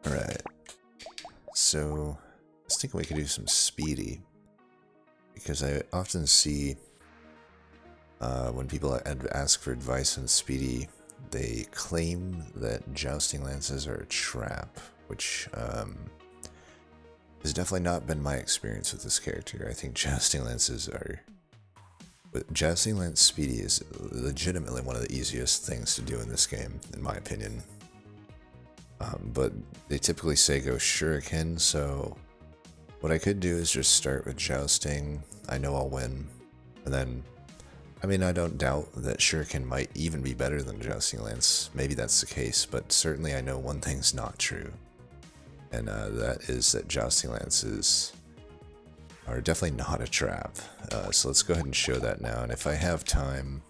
Alright, so I was thinking we could do some Speedy, because I often see when people ask for advice on Speedy, they claim that Jousting Lances are a trap, which has definitely not been my experience with this character. I think Jousting Lances are... But Jousting Lance Speedy is legitimately one of the easiest things to do in this game, in my opinion. But they typically say go Shuriken, so what I could do is just start with Jousting. I know I'll win. And then, I mean, I don't doubt that Shuriken might even be better than Jousting Lance. Maybe that's the case, but certainly I know one thing's not true. And that is that Jousting Lances are definitely not a trap. So let's go ahead and show that now. And if I have time,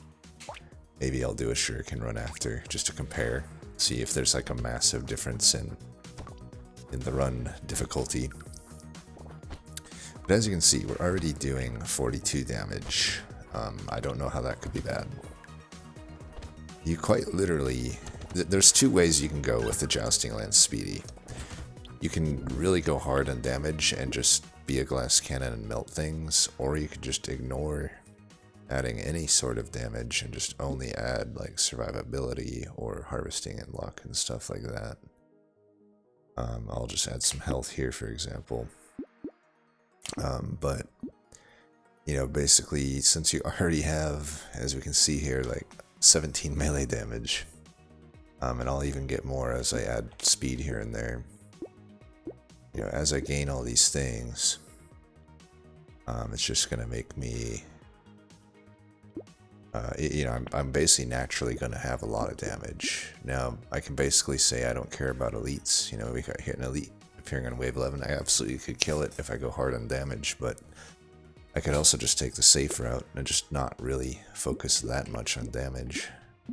maybe I'll do a Shuriken run after, just to compare. See if there's like a massive difference in the run difficulty. But as you can see, we're already doing 42 damage. I don't know how that could be bad. You quite literally... There's two ways you can go with the Jousting Lance Speedy. You can really go hard on damage and just be a glass cannon and melt things, or you could just ignore adding any sort of damage and just only add like survivability or harvesting and luck and stuff like that. I'll just add some health here, for example. But you know, basically, since you already have, as we can see here, like 17 melee damage, and I'll even get more as I add speed here and there. You know, as I gain all these things, it's just gonna make me, you know, I'm basically naturally gonna have a lot of damage. Now, I can basically say I don't care about elites. You know, we got hit an elite appearing on wave 11. I absolutely could kill it if I go hard on damage, but I could also just take the safe route and just not really focus that much on damage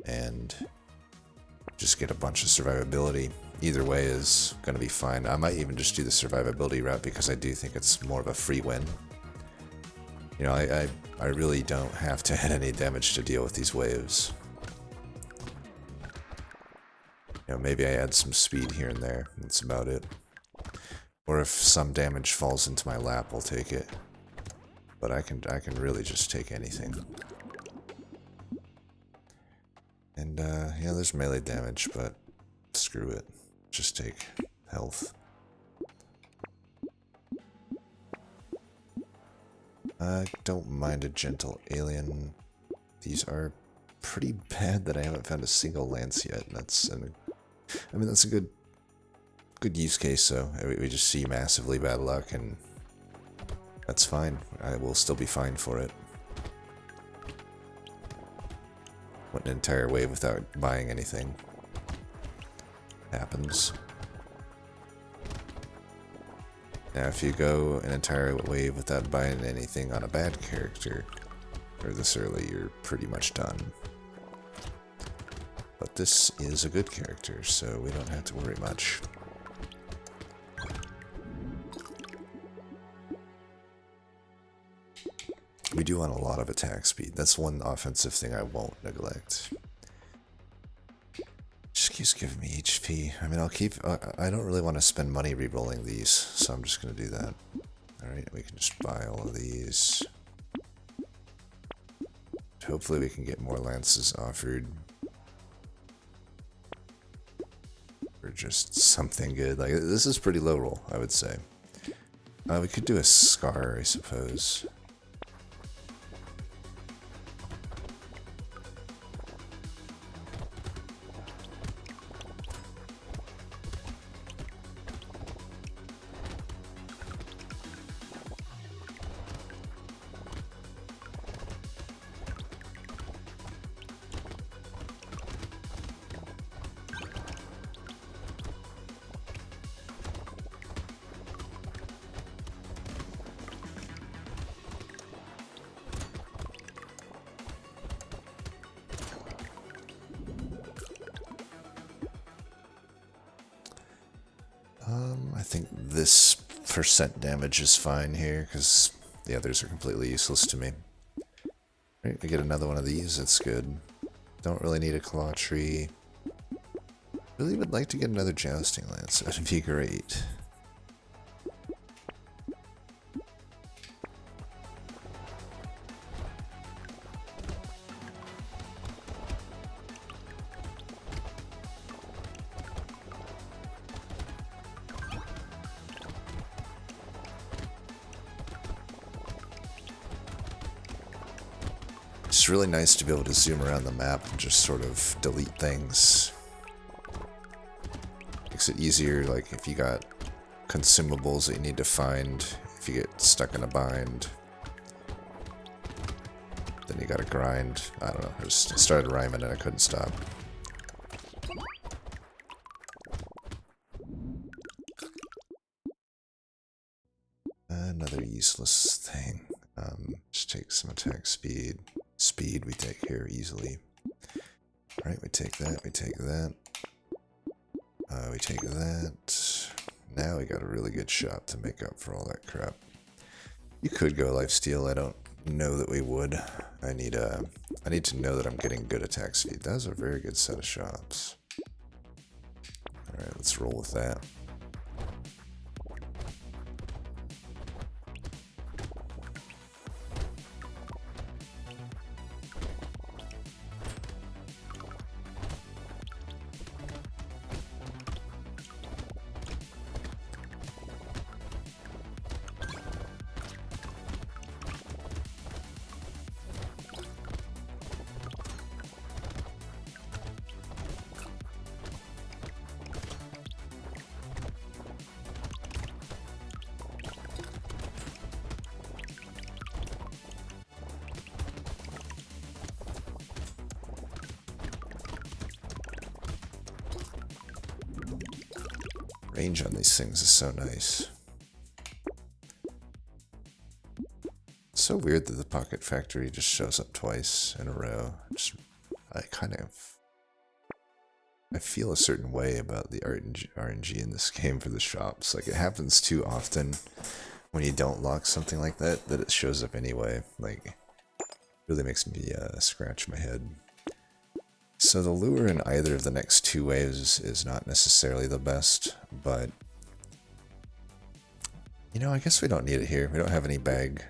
and just get a bunch of survivability. Either way is going to be fine. I might even just do the survivability route because I do think it's more of a free win. You know, I really don't have to add any damage to deal with these waves. You know, maybe I add some speed here and there. That's about it. Or if some damage falls into my lap, I'll take it. But I can really just take anything. And yeah, there's melee damage, but screw it. Just take health. I don't mind a gentle alien. These are pretty bad that I haven't found a single lance yet. I mean, that's a good use case, though. We just see massively bad luck, and that's fine. I will still be fine for it. Went an entire wave without buying anything. Happens. Now, if you go an entire wave without buying anything on a bad character, or this early, you're pretty much done. But this is a good character, so we don't have to worry much. We do want a lot of attack speed. That's one offensive thing I won't neglect. Just keeps giving me HP. I mean, I'll keep... I don't really want to spend money re-rolling these, so I'm just going to do that. Alright, we can just buy all of these. Hopefully we can get more lances offered. Or just something good. Like, this is pretty low roll, I would say. We could do a Scar, I suppose. I think this percent damage is fine here, because the others are completely useless to me. Right, we get another one of these, that's good. Don't really need a claw tree. Really would like to get another Jousting Lance. That'd be great. It's really nice to be able to zoom around the map and just sort of delete things. Makes it easier, like if you got consumables that you need to find, if you get stuck in a bind, then you gotta grind. I don't know, I just started rhyming and I couldn't stop. Another useless thing. Just take some attack speed. Speed we take here easily. Alright, we take that, we take that. We take that. Now we got a really good shot to make up for all that crap. You could go lifesteal, I don't know that we would. I need to know that I'm getting good attack speed. That was a very good set of shots. Alright, let's roll with that. Range on these things is so nice. It's so weird that the Pocket Factory just shows up twice in a row. I feel a certain way about the RNG in this game for the shops. Like, it happens too often when you don't lock something like that, that it shows up anyway. Like, really makes me scratch my head. So the lure in either of the next two waves is not necessarily the best, but you know, I guess we don't need it here. We don't have any bag,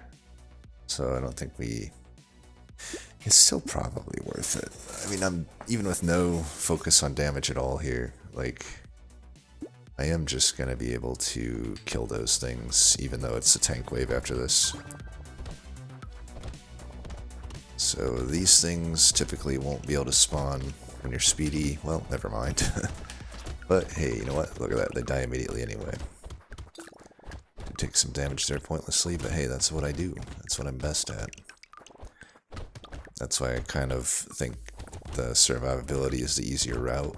so I don't think it's still probably worth it. I mean, I'm even with no focus on damage at all here, like, I am just gonna be able to kill those things, even though it's a tank wave after this. So these things typically won't be able to spawn when you're speedy. Well, never mind. But hey, you know what? Look at that. They die immediately anyway. Could take some damage there pointlessly, but hey, that's what I do. That's what I'm best at. That's why I kind of think the survivability is the easier route.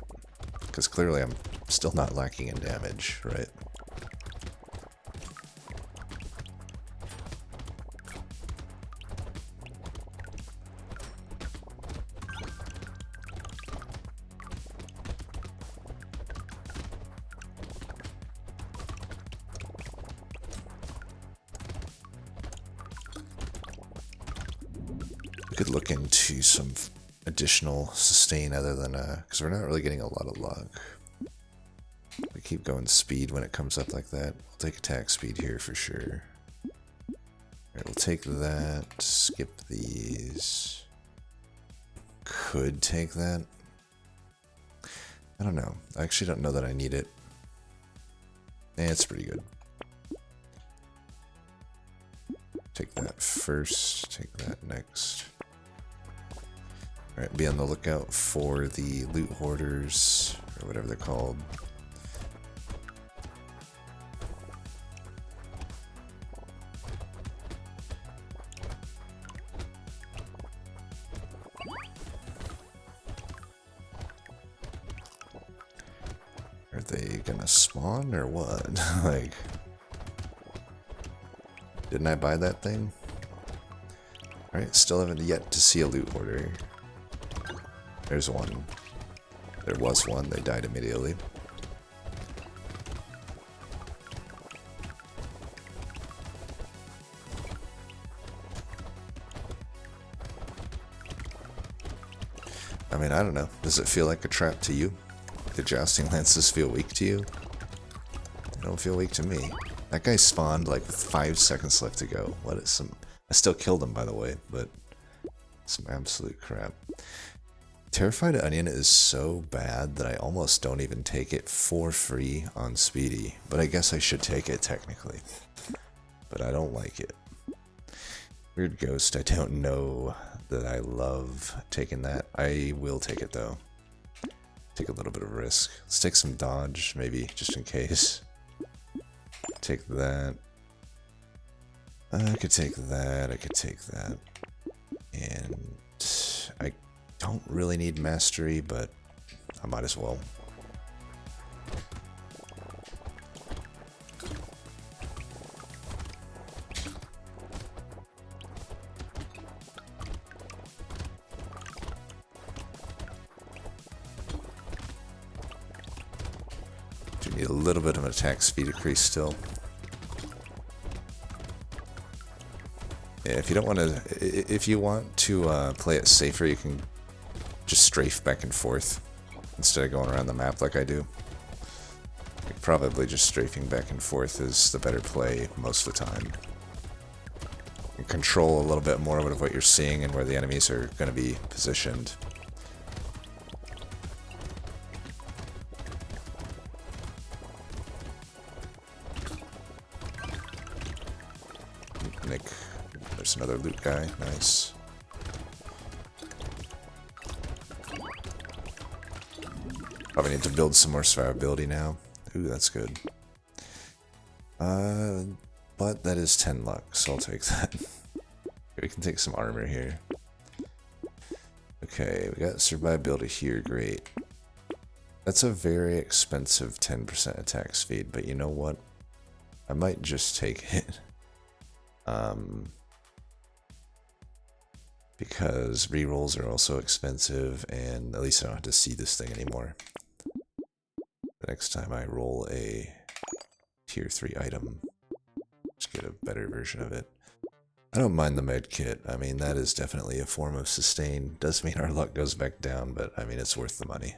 Because clearly I'm still not lacking in damage, right? We could look into some additional sustain other than, because we're not really getting a lot of luck. We keep going speed when it comes up like that. We'll take attack speed here for sure. Alright, we'll take that, skip these. Could take that. I don't know. I actually don't know that I need it. It's pretty good. Take that first, take that next. Alright, be on the lookout for the loot hoarders, or whatever they're called. Are they gonna spawn or what? Like, didn't I buy that thing? Alright, still haven't yet to see a loot hoarder. There's one. There was one, they died immediately. I mean, I don't know. Does it feel like a trap to you? The Jousting Lances feel weak to you? They don't feel weak to me. That guy spawned like with 5 seconds left to go. What is some... I still killed him, by the way, but... some absolute crap. Terrified Onion is so bad that I almost don't even take it for free on Speedy. But I guess I should take it, technically. But I don't like it. Weird Ghost, I don't know that I love taking that. I will take it, though. Take a little bit of risk. Let's take some dodge, maybe, just in case. Take that. I could take that, I could take that. And I don't really need mastery, but I might as well. Do need a little bit of an attack speed increase still. Yeah, if you don't want to, if you want to play it safer, you can just strafe back and forth instead of going around the map like I do. Like, probably just strafing back and forth is the better play most of the time. You control a little bit more of what you're seeing and where the enemies are going to be positioned. Nick. There's another loot guy. Nice. Probably need to build some more survivability now. Ooh, that's good. But that is 10 luck, so I'll take that. We can take some armor here. Okay, we got survivability here. Great. That's a very expensive 10% attack speed, but you know what? I might just take it. Because rerolls are also expensive, and at least I don't have to see this thing anymore. The next time I roll a tier 3 item, just get a better version of it. I don't mind the med kit. I mean, that is definitely a form of sustain. Does mean our luck goes back down, but I mean, it's worth the money.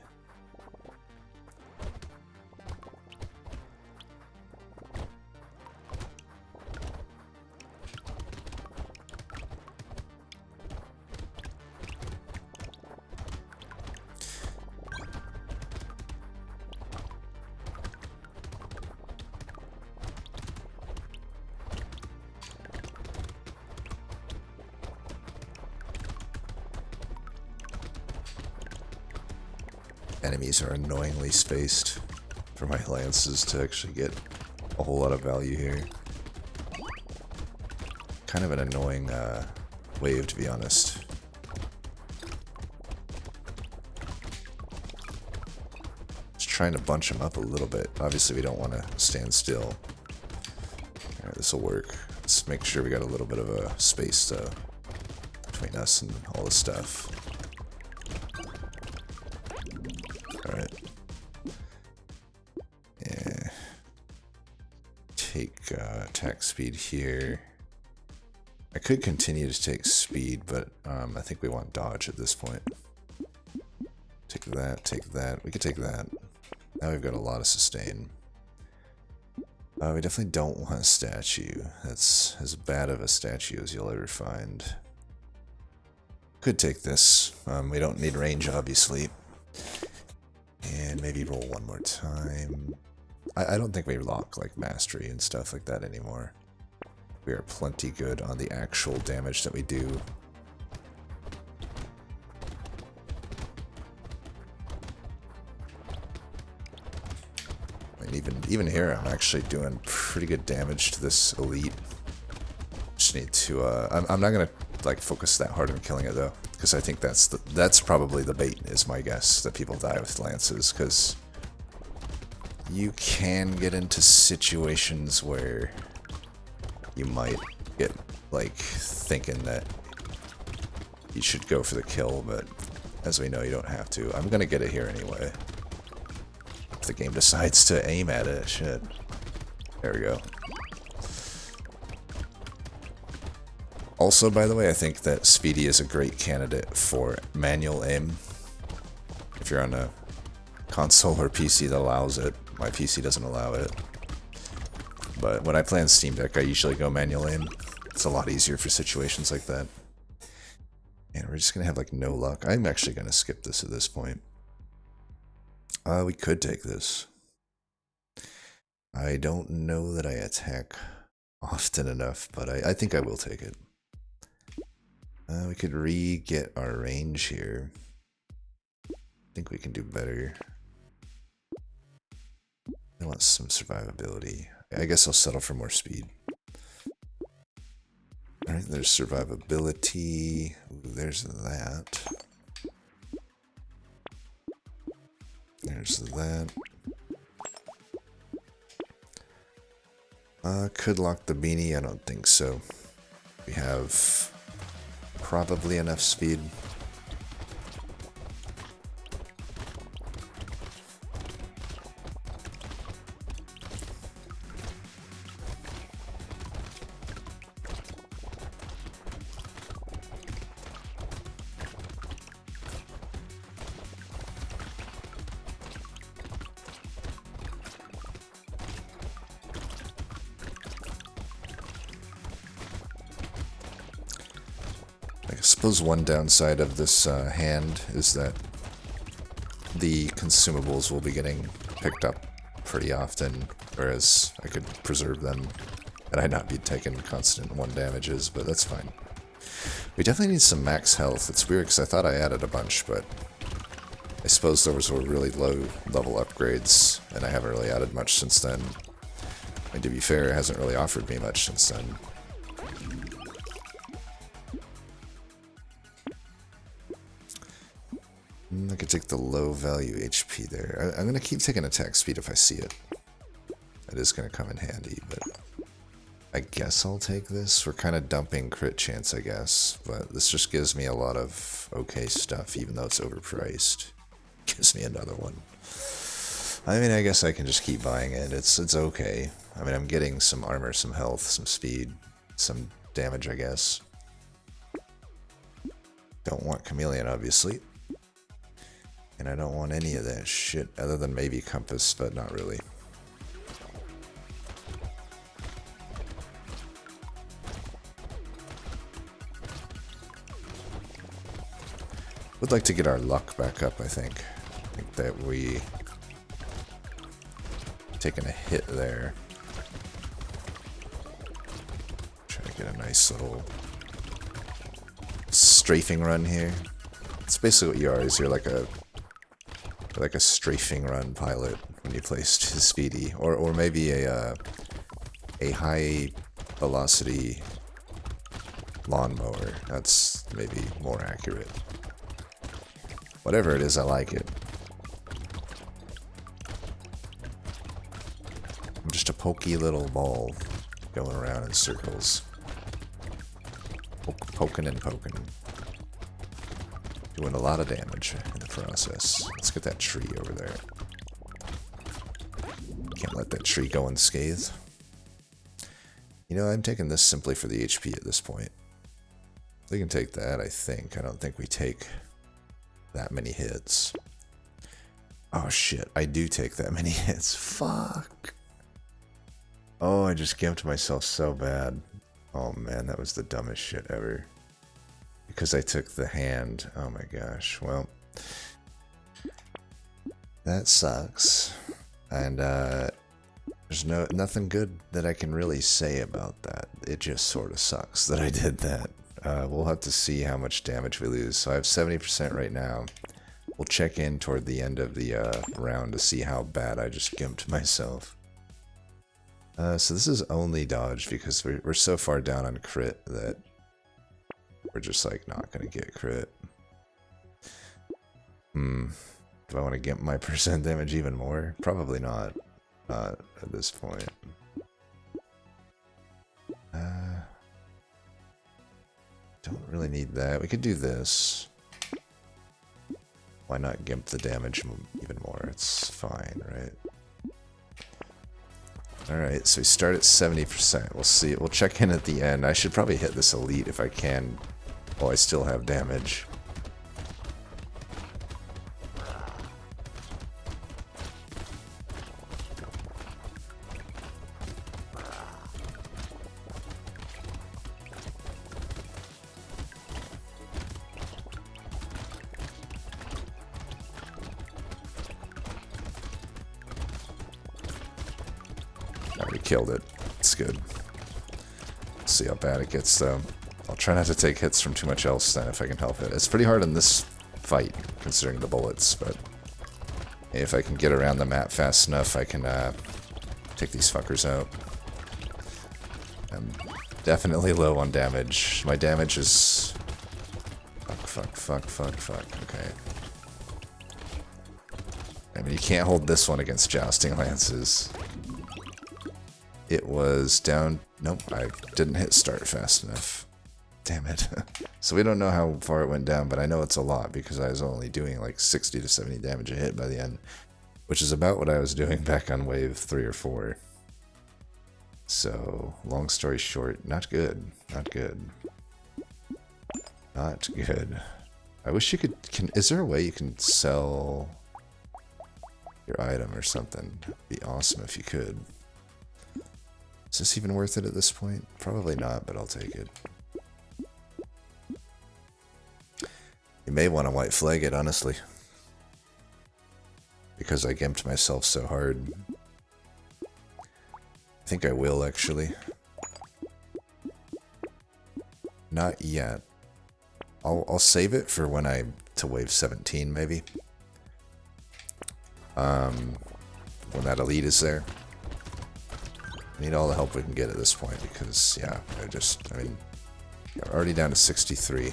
Enemies are annoyingly spaced for my lances to actually get a whole lot of value here. Kind of an annoying wave, to be honest. Just trying to bunch them up a little bit. Obviously, we don't want to stand still. Alright, this will work. Let's make sure we got a little bit of a space between us and all the stuff. Alright. Yeah. Take attack speed here. I could continue to take speed, but I think we want dodge at this point. Take that, take that. We could take that. Now we've got a lot of sustain. We definitely don't want a statue. That's as bad of a statue as you'll ever find. Could take this. We don't need range, obviously. And maybe roll one more time. I don't think we lock like mastery and stuff like that anymore. We are plenty good on the actual damage that we do. And even here, I'm actually doing pretty good damage to this elite. Just need to. I'm not gonna like focus that hard on killing it though, because I think that's probably the bait, is my guess, that people die with lances, because you can get into situations where you might get like thinking that you should go for the kill, but as we know, you don't have to. I'm gonna get it here anyway. If the game decides to aim at it, shit. There we go. Also, by the way, I think that Speedy is a great candidate for manual aim. If you're on a console or PC that allows it. My PC doesn't allow it. But when I play on Steam Deck, I usually go manual aim. It's a lot easier for situations like that. And we're just gonna have like no luck. I'm actually gonna skip this at this point. We could take this. I don't know that I attack often enough, but I think I will take it. We could re-get our range here. I think we can do better. I want some survivability. I guess I'll settle for more speed. Alright, there's survivability. Ooh, there's that. There's that. Could lock the beanie, I don't think so. We have probably enough speed. I suppose one downside of this hand is that the consumables will be getting picked up pretty often, whereas I could preserve them and I'd not be taking constant 1 damages, but that's fine. We definitely need some max health. It's weird because I thought I added a bunch, but I suppose those were really low level upgrades, and I haven't really added much since then. And to be fair, it hasn't really offered me much since then. I could take the low value HP there. I'm going to keep taking attack speed if I see it. It is going to come in handy, but I guess I'll take this. We're kind of dumping crit chance, I guess, but this just gives me a lot of okay stuff, even though it's overpriced. Gives me another one. I mean, I guess I can just keep buying it. It's okay. I mean, I'm getting some armor, some health, some speed, some damage, I guess. Don't want Chameleon, obviously. And I don't want any of that shit, other than maybe Compass, but not really. Would like to get our luck back up, I think. I think that we... taking a hit there. Try to get a nice little... strafing run here. It's basically what you are, is you're like a strafing run pilot when you play Speedy, or maybe a high velocity lawnmower. That's maybe more accurate. Whatever it is, I like it. I'm just a pokey little ball going around in circles, poking and poking. Doing a lot of damage in the process. Let's get that tree over there. Can't let that tree go unscathed. You know, I'm taking this simply for the HP at this point. We can take that, I think. I don't think we take that many hits. Oh shit, I do take that many hits. Fuck. Oh, I just gimped myself so bad. Oh man, that was the dumbest shit ever. Because I took the hand. Oh my gosh. Well, that sucks. And there's nothing good that I can really say about that. It just sort of sucks that I did that. We'll have to see how much damage we lose. So I have 70% right now. We'll check in toward the end of the round to see how bad I just gimped myself. So this is only dodge because we're so far down on crit that we're just like not gonna get crit. Do I want to get my percent damage even more? Probably not. Not at this point. Don't really need that. We could do this. Why not gimp the damage even more? It's fine, right? Alright, so we start at 70%. We'll see. We'll check in at the end. I should probably hit this elite if I can. Oh, I still have damage. Already killed it. It's good. Let's see how bad it gets, though. I'll try not to take hits from too much else then if I can help it. It's pretty hard in this fight, considering the bullets, but if I can get around the map fast enough, I can take these fuckers out. I'm definitely low on damage. My damage is... Fuck. Okay. I mean, you can't hold this one against Jousting Lances. It was down... Nope, I didn't hit start fast enough. Damn it. So we don't know how far it went down, but I know it's a lot because I was only doing like 60 to 70 damage a hit by the end, which is about what I was doing back on wave 3 or 4. So, long story short, not good. Not good. Not good. I wish you could... Is there a way you can sell your item or something? It'd be awesome if you could. Is this even worth it at this point? Probably not, but I'll take it. You may want to white flag it, honestly. Because I gimped myself so hard. I think I will, actually. Not yet. I'll save it for when to wave 17, maybe. When that elite is there. I need all the help we can get at this point because, yeah, I mean, I'm already down to 63.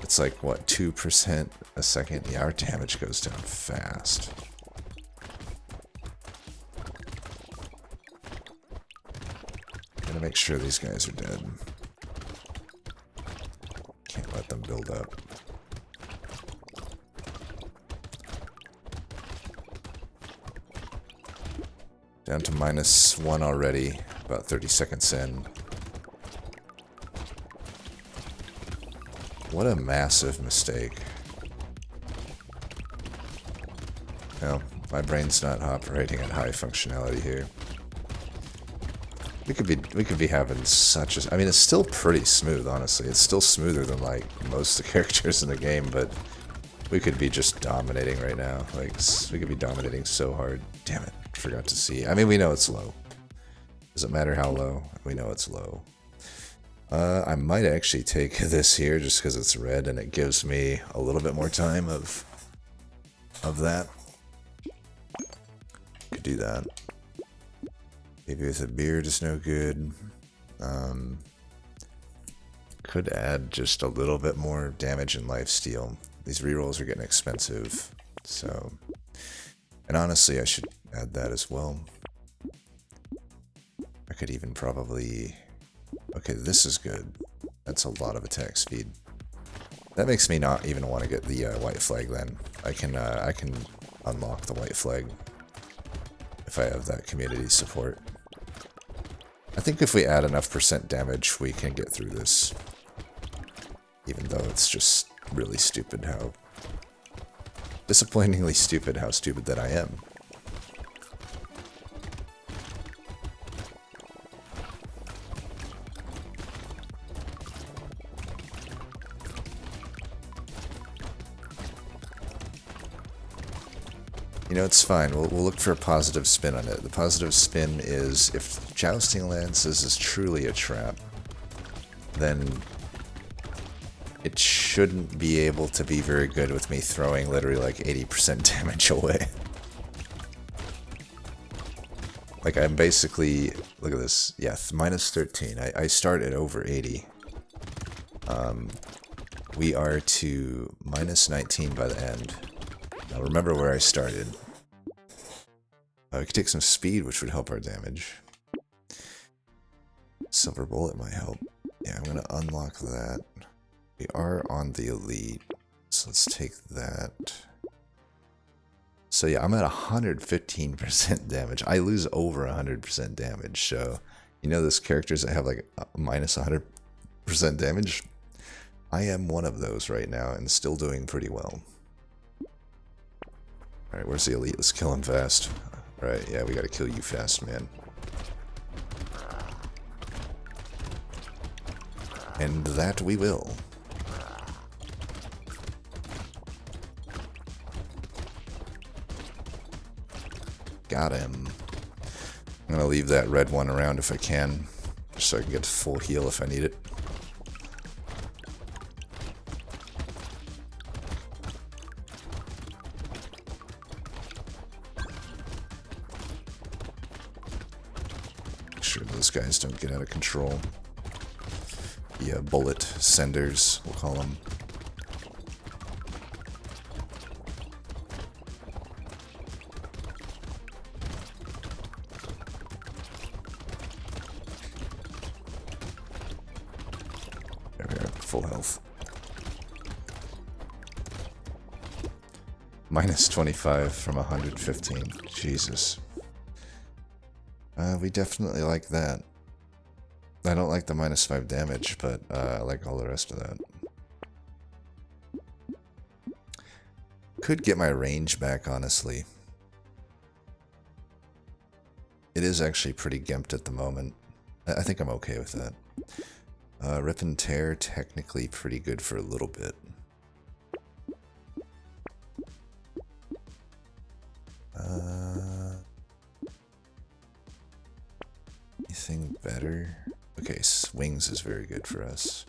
It's like, what, 2% a second? Yeah, our damage goes down fast. Gotta make sure these guys are dead. Can't let them build up. Down to -1 already, about 30 seconds in. What a massive mistake. No, my brain's not operating at high functionality here. We could be having such a... I mean, it's still pretty smooth, honestly. It's still smoother than, like, most of the characters in the game, but we could be just dominating right now. Like, we could be dominating so hard. Damn it, forgot to see. I mean, we know it's low. Doesn't matter how low, we know it's low. I might actually take this here just because it's red and it gives me a little bit more time of that. Could do that. Maybe with a beard is no good. Could add just a little bit more damage and lifesteal. These rerolls are getting expensive, so... And honestly, I should add that as well. I could even probably... Okay, this is good. That's a lot of attack speed. That makes me not even want to get the white flag then. I can unlock the white flag if I have that community support. I think if we add enough % damage, we can get through this. Even though it's just really stupid how... Disappointingly stupid how stupid that I am. You know, it's fine. We'll look for a positive spin on it. The positive spin is if Jousting Lances is truly a trap, then it shouldn't be able to be very good with me throwing literally like 80% damage away. Like I'm basically, look at this, yeah, -13. I start at over 80. We are to -19 by the end. Now remember where I started. We could take some speed, which would help our damage. Silver bullet might help. Yeah, I'm gonna unlock that. We are on the elite, so let's take that. So yeah, I'm at 115% damage. I lose over 100% damage, so you know those characters that have like minus 100% damage? I am one of those right now and still doing pretty well. Alright, where's the elite? Let's kill him fast. Right, yeah, we gotta kill you fast, man. And that we will. Got him. I'm gonna leave that red one around if I can, just so I can get full heal if I need it. Make sure those guys don't get out of control. Yeah, bullet senders, we'll call them. There we are, full health. Minus 25 from 115. Jesus. We definitely like that. I don't like the minus 5 damage, but I like all the rest of that. Could get my range back, honestly. It is actually pretty gimped at the moment. I think I'm okay with that. Rip and Tear, technically pretty good for a little bit. Anything better? Okay, Swings is very good for us.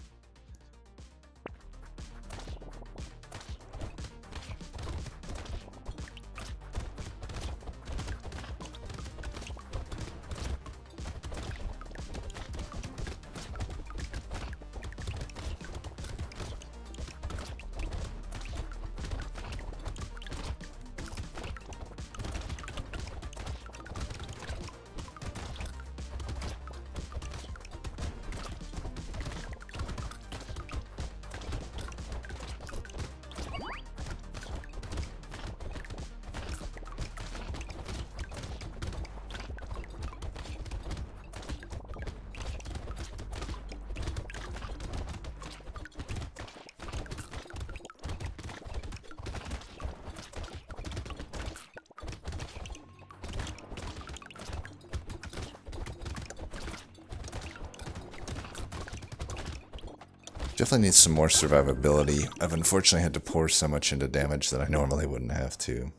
Definitely needs some more survivability. I've unfortunately had to pour so much into damage that I normally wouldn't have to.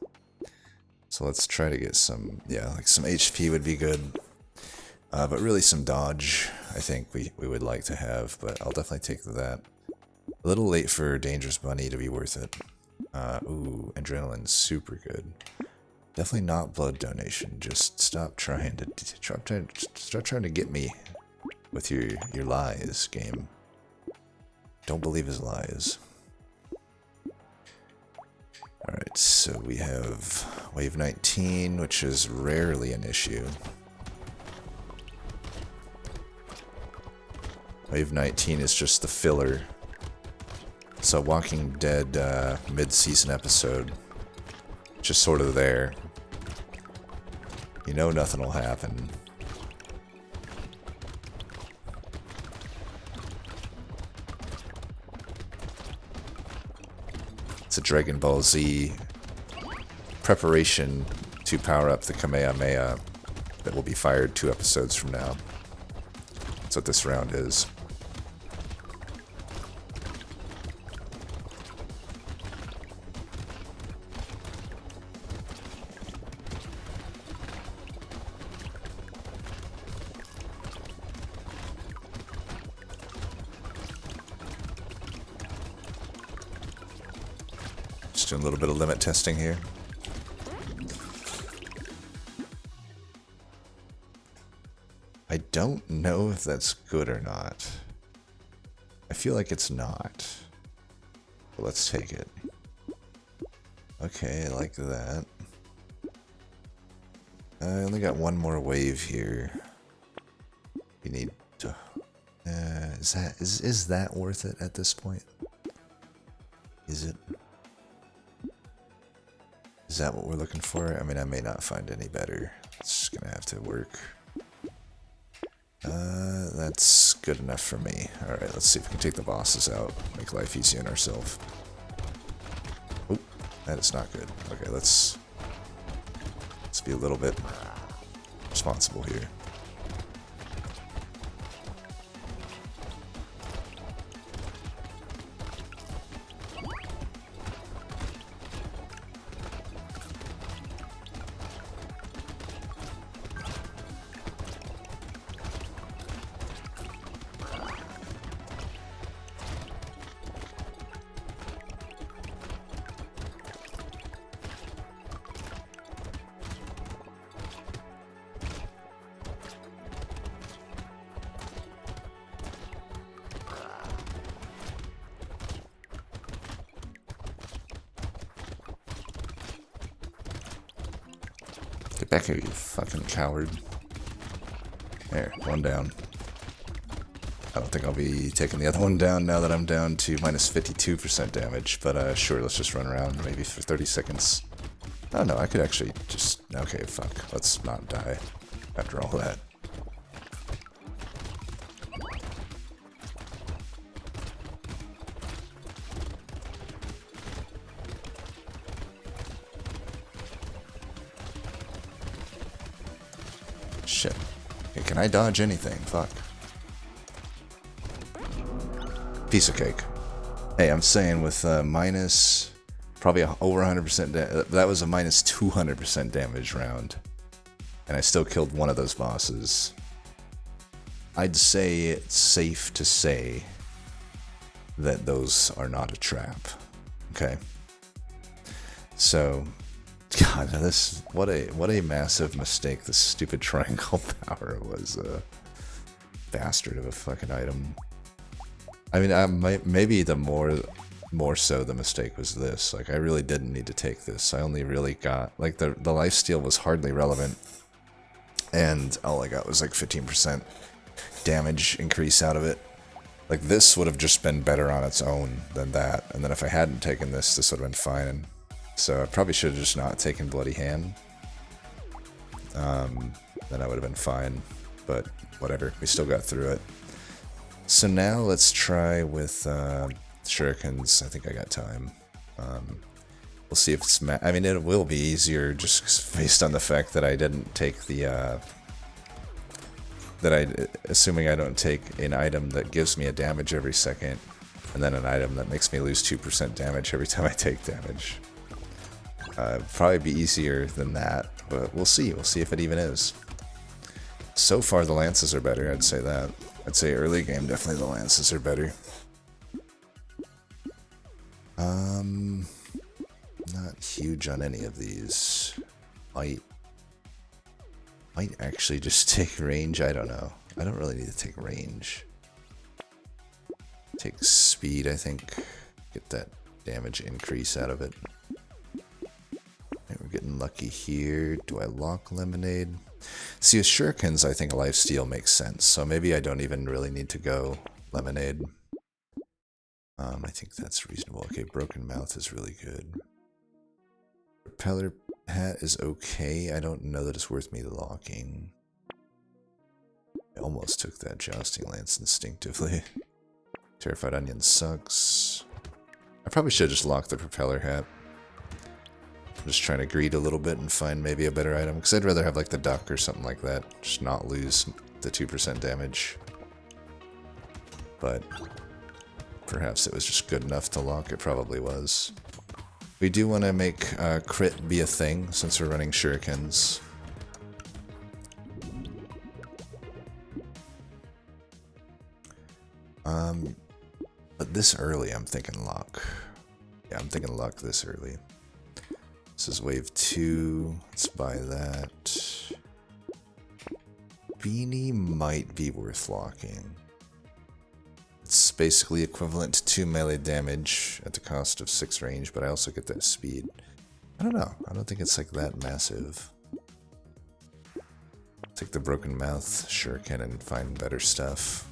So let's try to get some, yeah, like some HP would be good. But really some dodge, I think we would like to have, but I'll definitely take that. A little late for Dangerous Bunny to be worth it. Ooh, Adrenaline's super good. Definitely not blood donation. Just stop trying to get me with your lies, game. Don't believe his lies. Alright, so we have Wave 19, which is rarely an issue. Wave 19 is just the filler. So Walking Dead mid-season episode, just sort of there. You know nothing will happen. It's a Dragon Ball Z preparation to power up the Kamehameha that will be fired 2 episodes from now. That's what this round is. Doing a little bit of limit testing here. I don't know if that's good or not. I feel like it's not. But let's take it. Okay, I like that. I only got one more wave here. We need to... is that worth it at this point? Is it? Is that what we're looking for? I mean, I may not find any better. It's just gonna have to work. That's good enough for me. Alright, let's see if we can take the bosses out. Make life easy on ourselves. Oop, that is not good. Okay, let's be a little bit responsible here. Get back here, you fucking coward. There, one down. I don't think I'll be taking the other one down now that I'm down to minus 52% damage, but sure, let's just run around maybe for 30 seconds. Oh no, I could actually just... Okay, fuck. Let's not die after all that. Shit. Okay, can I dodge anything? Fuck. Piece of cake. Hey, I'm saying with minus probably over 100%, that was a minus 200% damage round. And I still killed one of those bosses. I'd say it's safe to say that those are not a trap. Okay? So, God, this what a massive mistake this stupid triangle power was. A bastard of a fucking item. I mean, maybe the more so the mistake was this. Like, I really didn't need to take this. I only really got, like, the lifesteal was hardly relevant. And all I got was like 15% damage increase out of it. Like, this would have just been better on its own than that. And then if I hadn't taken this, this would have been fine. So I probably should have just not taken Bloody Hand. Then I would have been fine. But whatever, we still got through it. So now let's try with Shurikens. I think I got time. We'll see if it's... I mean, it will be easier just based on the fact that I didn't take the... assuming I don't take an item that gives me a damage every second, and then an item that makes me lose 2% damage every time I take damage. Probably be easier than that, but we'll see. We'll see if it even is. So far, the lances are better, I'd say that. I'd say early game, definitely the lances are better. Not huge on any of these. Might actually just take range, I don't know. I don't really need to take range. Take speed, I think. Get that damage increase out of it. We're getting lucky here. Do I lock Lemonade? See, with Shurikens, I think lifesteal makes sense, so maybe I don't even really need to go Lemonade. I think that's reasonable. Okay, Broken Mouth is really good. Propeller Hat is okay. I don't know that it's worth me locking. I almost took that Jousting Lance instinctively. Terrified Onion sucks. I probably should just lock the Propeller Hat. I'm just trying to greed a little bit and find maybe a better item, because I'd rather have like the duck or something like that, just not lose the 2% damage. But perhaps it was just good enough to lock. It probably was. We do want to make crit be a thing since we're running Shurikens. But this early, I'm thinking lock. Yeah, I'm thinking lock this early. This is wave 2. Let's buy that. Beanie might be worth locking. It's basically equivalent to 2 melee damage at the cost of 6 range, but I also get that speed. I don't know. I don't think it's like that massive. Take the Broken Mouth Shuriken and find better stuff.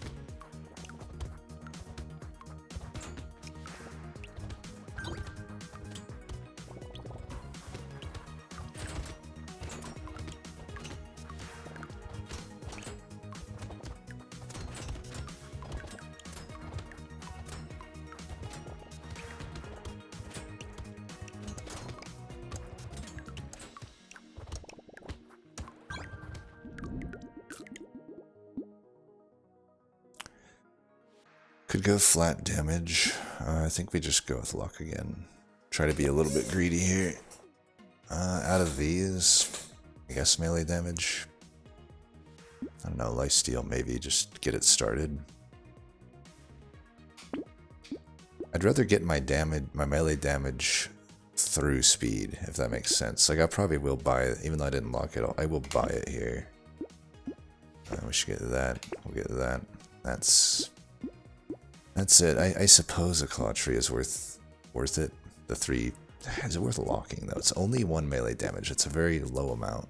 Could go flat damage. I think we just go with luck again. Try to be a little bit greedy here. Out of these, I guess melee damage. I don't know, lifesteal maybe, just get it started. I'd rather get my melee damage through speed, if that makes sense. Like, I probably will buy it, even though I didn't lock it all. I will buy it here. We should get that. We'll get that. That's it. I suppose a Claw Tree is worth it. The 3... Is it worth locking, though? It's only 1 melee damage. It's a very low amount.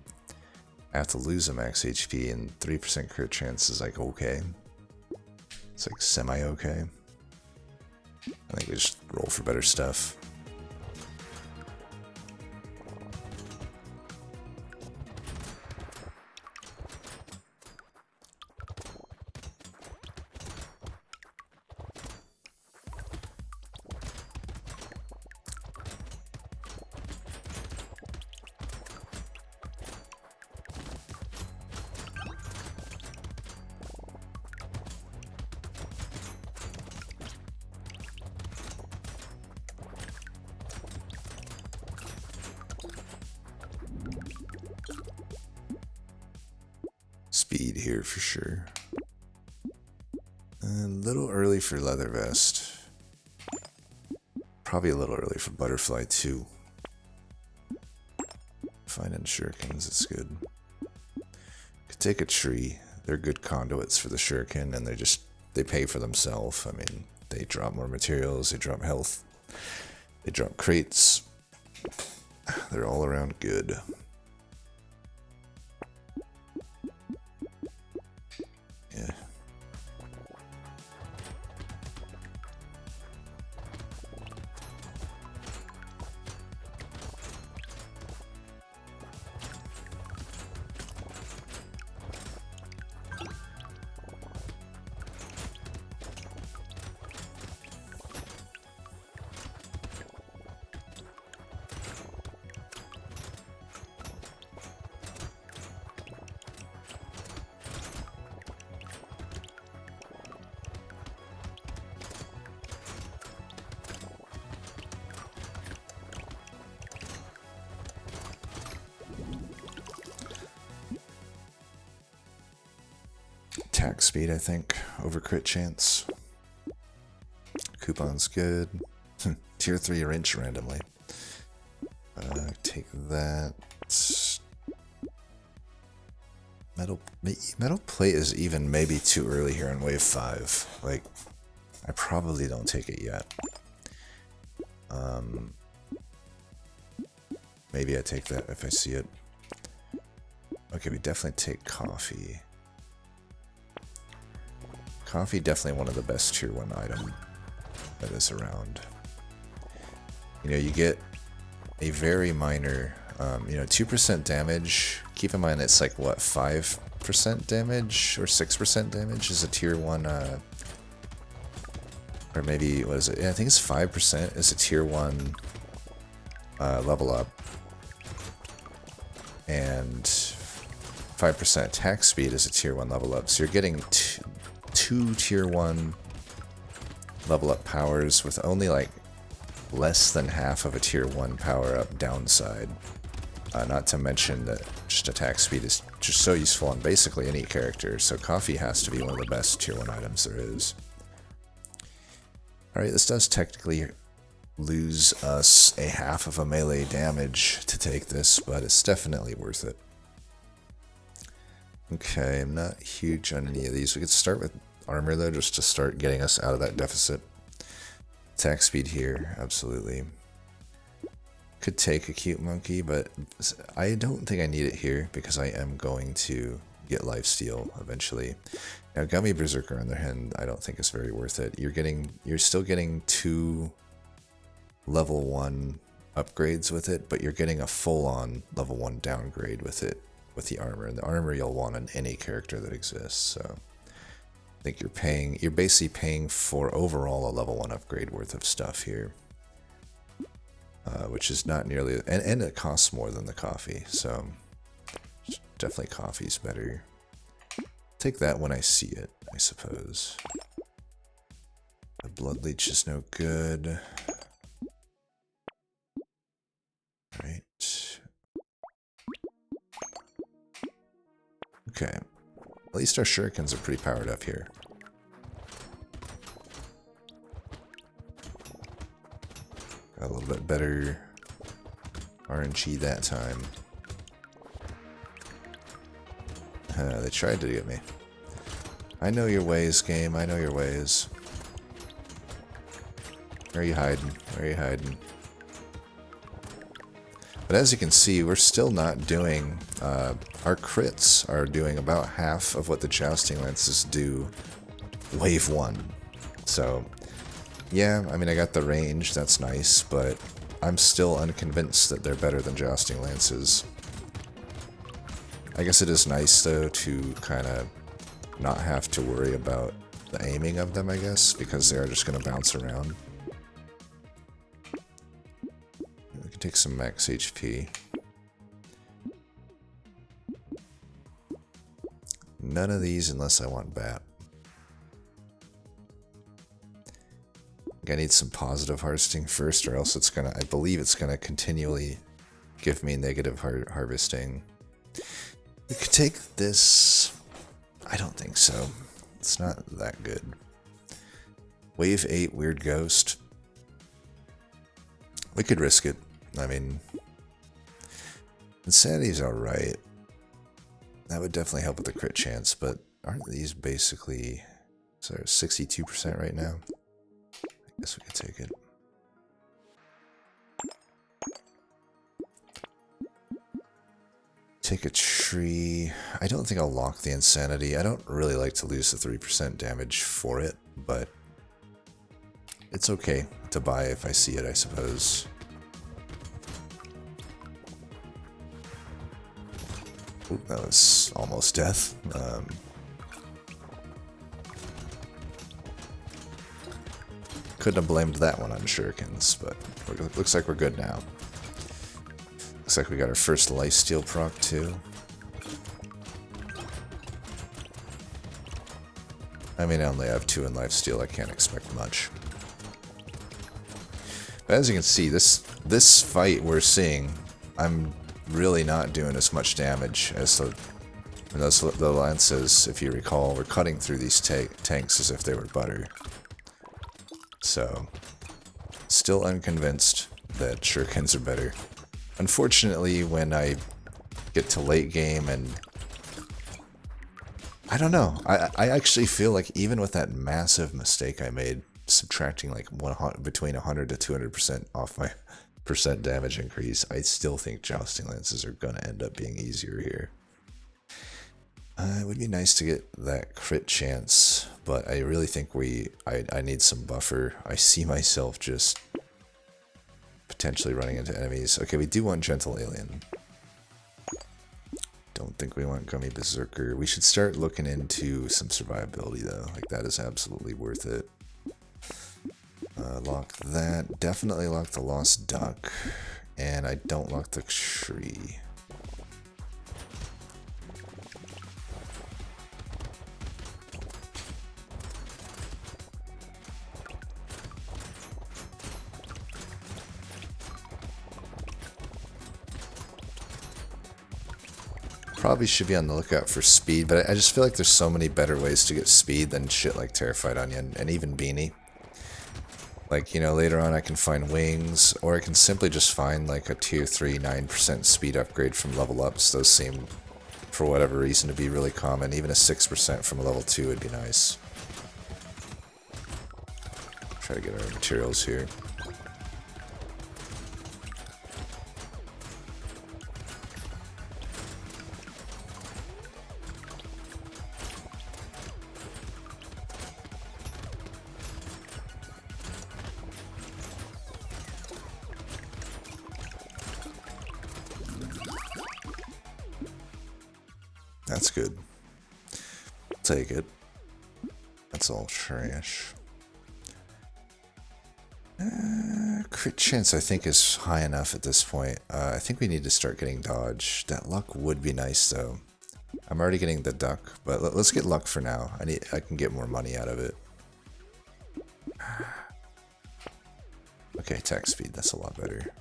I have to lose a max HP, and 3% crit chance is like okay. It's like semi-okay. I think we just roll for better stuff. Speed here for sure. A little early for leather vest. Probably a little early for butterfly too. Finding shurikens, it's good. Could take a tree. They're good conduits for the shuriken, and they pay for themselves. I mean, they drop more materials, they drop health, they drop crates. They're all around good. Yeah. Attack speed, I think, over crit chance. Coupon's good. Tier 3 wrench randomly. Take that. Metal plate is even maybe too early here in wave 5. Like, I probably don't take it yet. Maybe I take that if I see it. Okay, we definitely take coffee. Coffee, definitely one of the best tier 1 item that is around. You know, you get a very minor, 2% damage. Keep in mind it's like, what, 5% damage or 6% damage is a tier 1, or maybe, what is it? Yeah, I think it's 5% is a tier 1 level up. And 5% attack speed is a tier 1 level up. So you're getting two tier 1 level up powers with only like less than half of a tier 1 power up downside. Not to mention that just attack speed is just so useful on basically any character, so coffee has to be one of the best tier 1 items there is. Alright, this does technically lose us a half of a melee damage to take this, but it's definitely worth it. Okay, I'm not huge on any of these. We could start with armor though, just to start getting us out of that deficit. Attack speed here, absolutely. Could take a cute monkey, but I don't think I need it here because I am going to get lifesteal eventually. Now, Gummy Berserker on the other hand, I don't think is very worth it. You're still getting 2 level 1 upgrades with it, but you're getting a full-on level 1 downgrade with it, with the armor. And the armor you'll want on any character that exists, so I think you're basically paying for overall a level 1 upgrade worth of stuff here. Which is not nearly, and it costs more than the coffee, so definitely coffee's better. Take that when I see it, I suppose. The blood leech is no good. Right. Okay. At least our shurikens are pretty powered up here. Got a little bit better RNG that time. They tried to get me. I know your ways, game. I know your ways. Where are you hiding? Where are you hiding? But as you can see, we're still not doing, our crits are doing about half of what the Jousting Lances do wave 1. So, yeah, I mean, I got the range, that's nice, but I'm still unconvinced that they're better than Jousting Lances. I guess it is nice, though, to kind of not have to worry about the aiming of them, I guess, because they are just going to bounce around. We can take some max HP. None of these unless I want bat. I need some positive harvesting first, or else it's gonna, I believe it's gonna continually give me negative harvesting. We could take this. I don't think so. It's not that good. Wave 8, Weird Ghost. We could risk it. I mean, Insanity's alright. That would definitely help with the crit chance, but aren't these basically... So 62% right now? I guess we could take it. Take a tree. I don't think I'll lock the Insanity. I don't really like to lose the 3% damage for it, but it's okay to buy if I see it, I suppose. Ooh, that was almost death. Couldn't have blamed that one on Shurikens, but looks like we're good now. Looks like we got our first lifesteal proc too. I mean, I only have 2 in lifesteal, I can't expect much. But as you can see, this fight we're seeing, I'm really not doing as much damage as the lances. If you recall, we're cutting through these tanks as if they were butter. So, still unconvinced that Shurikens are better. Unfortunately, when I get to late game and... I don't know. I actually feel like even with that massive mistake I made, subtracting like between 100 to 200% off my percent damage increase, I still think Jousting Lances are going to end up being easier here. It would be nice to get that crit chance, but I really think I need some buffer. I see myself just potentially running into enemies. Okay, we do want Gentle Alien. Don't think we want Gummy Berserker. We should start looking into some survivability though. Like, that is absolutely worth it. Lock that. Definitely lock the Lost Duck. And I don't lock the tree. Probably should be on the lookout for speed, but I just feel like there's so many better ways to get speed than shit like Terrified Onion, and even Beanie. Like, you know, later on I can find wings, or I can simply just find like a tier 3 9% speed upgrade from level ups. Those seem, for whatever reason, to be really common. Even a 6% from a level 2 would be nice. Try to get our materials here. That's good. Take it. That's all trash. Crit chance I think is high enough at this point. I think we need to start getting dodge. That luck would be nice though. I'm already getting the duck, but let's get luck for now. I can get more money out of it. Okay, attack speed, that's a lot better.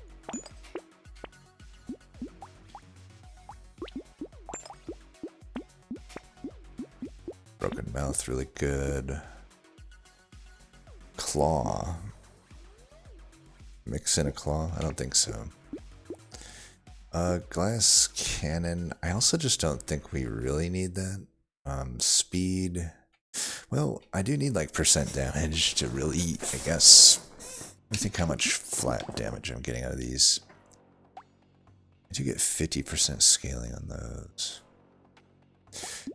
Broken mouth, really good. Claw. Mix in a claw? I don't think so. Glass cannon. I also just don't think we really need that. Speed. Well, I do need like percent damage to really, I guess. Let me think how much flat damage I'm getting out of these. do get 50% scaling on those.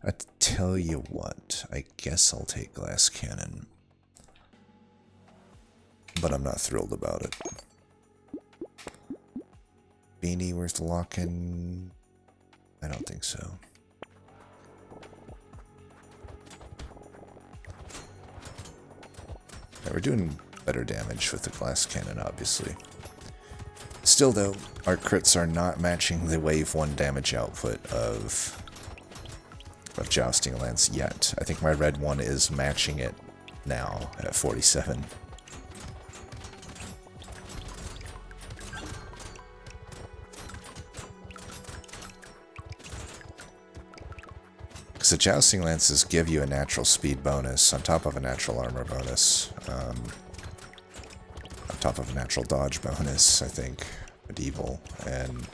I tell you what, I guess I'll take glass cannon. But I'm not thrilled about it. Beanie worth locking? I don't think so. Yeah, we're doing better damage with the glass cannon, obviously. Still though, our crits are not matching the wave 1 damage output of Jousting Lance yet. I think my red one is matching it now at 47. Because the Jousting Lances give you a natural speed bonus on top of a natural armor bonus. On top of a natural dodge bonus, I think, medieval, and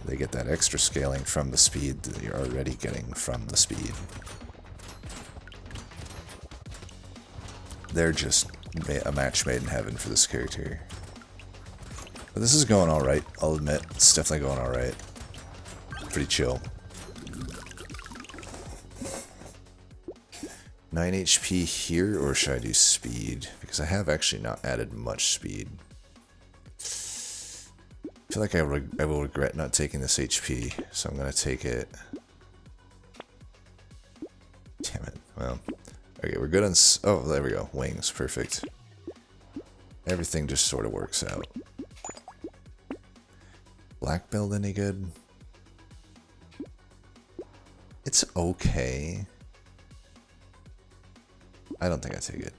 they get that extra scaling from the speed that you're already getting from the speed. They're just a match made in heaven for this character. But this is going alright, I'll admit. It's definitely going alright. Pretty chill. 9 HP here, or should I do speed? Because I have actually not added much speed. I feel like I will regret not taking this HP, so I'm going to take it. Damn it. Well, okay, we're good on... Oh, there we go. Wings. Perfect. Everything just sort of works out. Black build any good? It's okay. I don't think I take it.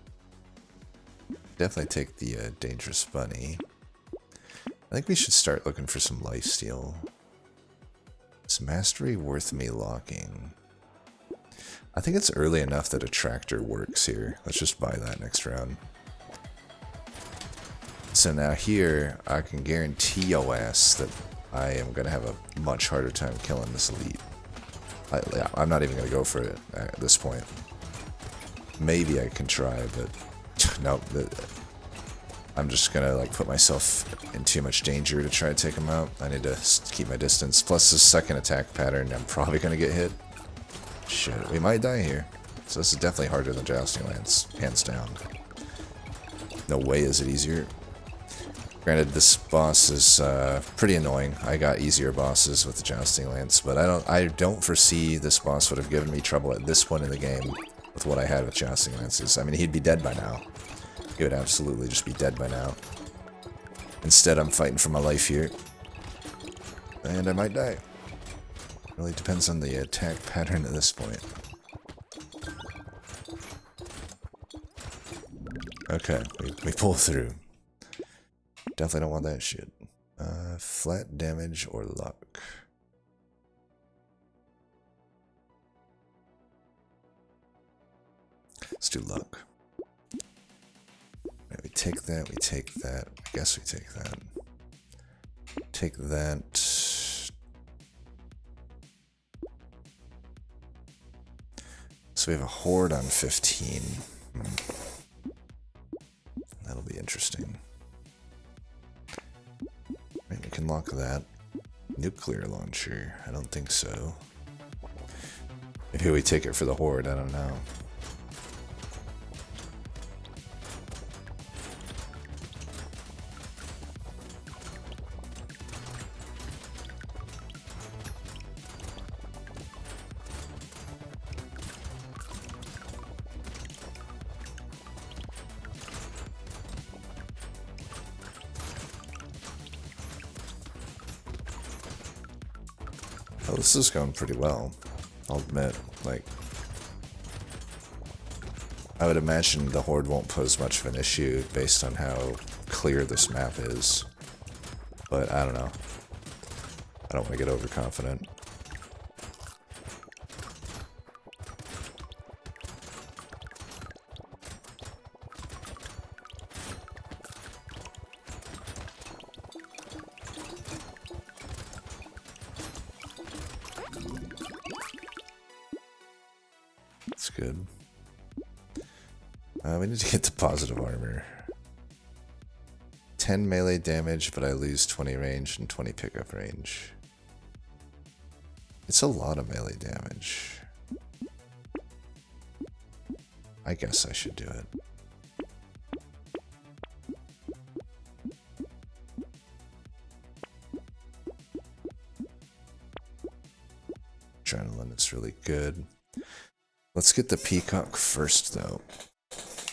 Definitely take the Dangerous Bunny. I think we should start looking for some lifesteal. Is Mastery worth me locking? I think it's early enough that a tractor works here. Let's just buy that next round. So now here, I can guarantee your ass that I am going to have a much harder time killing this elite. I'm not even going to go for it at this point. Maybe I can try, but no, I'm just gonna like put myself in too much danger to try to take him out. I need to keep my distance. Plus the second attack pattern, I'm probably gonna get hit. Shit, we might die here. So this is definitely harder than Jousting Lance, hands down. No way is it easier. Granted, this boss is pretty annoying. I got easier bosses with the Jousting Lance, but I don't foresee this boss would have given me trouble at this point in the game with what I had with Jousting Lances. I mean, he'd be dead by now. He would absolutely just be dead by now. Instead, I'm fighting for my life here. And I might die. Really depends on the attack pattern at this point. Okay, we pull through. Definitely don't want that shit. Flat damage or luck. Let's do luck. Right, we take that, we take that. I guess we take that. Take that. So we have a horde on 15. That'll be interesting. Right, we can lock that. Nuclear launcher. I don't think so. Maybe we take it for the horde, I don't know. Oh, this is going pretty well, I'll admit. Like, I would imagine the horde won't pose much of an issue based on how clear this map is. But I don't know. I don't want to get overconfident. That's good. We need to get the positive armor. 10 melee damage, but I lose 20 range and 20 pickup range. It's a lot of melee damage. I guess I should do it. Adrenaline is really good. Let's get the peacock first, though,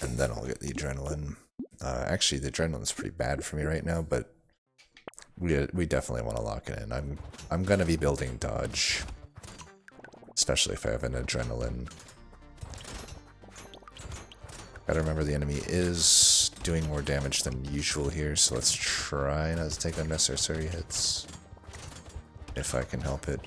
and then I'll get the adrenaline. Actually, the adrenaline's pretty bad for me right now, but we definitely want to lock it in. I'm gonna be building dodge, especially if I have an adrenaline. Gotta remember the enemy is doing more damage than usual here, so let's try not to take unnecessary hits if I can help it.